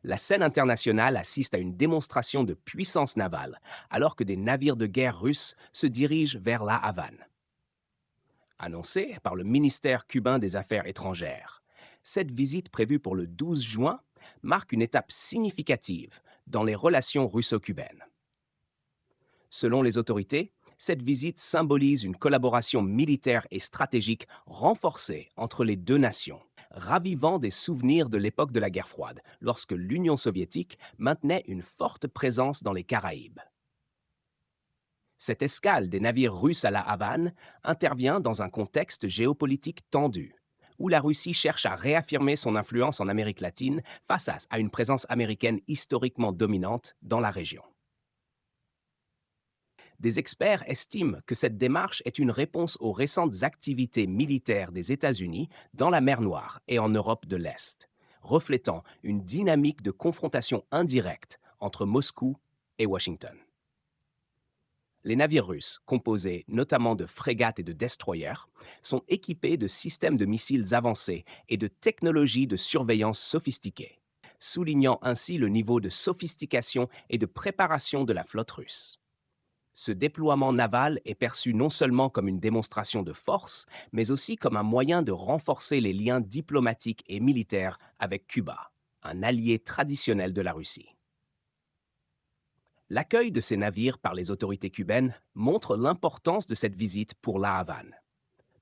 La scène internationale assiste à une démonstration de puissance navale, alors que des navires de guerre russes se dirigent vers La Havane. Annoncée par le ministère cubain des Affaires étrangères, cette visite prévue pour le 12 juin marque une étape significative dans les relations russo-cubaines. Selon les autorités, cette visite symbolise une collaboration militaire et stratégique renforcée entre les deux nations, ravivant des souvenirs de l'époque de la guerre froide, lorsque l'Union soviétique maintenait une forte présence dans les Caraïbes. Cette escale des navires russes à La Havane intervient dans un contexte géopolitique tendu, où la Russie cherche à réaffirmer son influence en Amérique latine face à une présence américaine historiquement dominante dans la région. Des experts estiment que cette démarche est une réponse aux récentes activités militaires des États-Unis dans la mer Noire et en Europe de l'Est, reflétant une dynamique de confrontation indirecte entre Moscou et Washington. Les navires russes, composés notamment de frégates et de destroyers, sont équipés de systèmes de missiles avancés et de technologies de surveillance sophistiquées, soulignant ainsi le niveau de sophistication et de préparation de la flotte russe. Ce déploiement naval est perçu non seulement comme une démonstration de force, mais aussi comme un moyen de renforcer les liens diplomatiques et militaires avec Cuba, un allié traditionnel de la Russie. L'accueil de ces navires par les autorités cubaines montre l'importance de cette visite pour La Havane.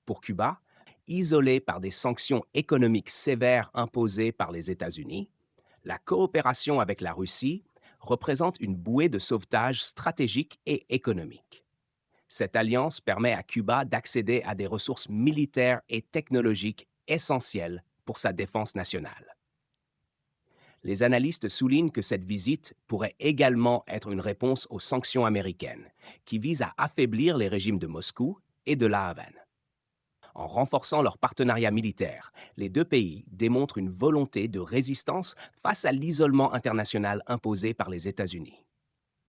Pour Cuba, isolé par des sanctions économiques sévères imposées par les États-Unis, la coopération avec la Russie représente une bouée de sauvetage stratégique et économique. Cette alliance permet à Cuba d'accéder à des ressources militaires et technologiques essentielles pour sa défense nationale. Les analystes soulignent que cette visite pourrait également être une réponse aux sanctions américaines, qui visent à affaiblir les régimes de Moscou et de La Havane. En renforçant leur partenariat militaire, les deux pays démontrent une volonté de résistance face à l'isolement international imposé par les États-Unis.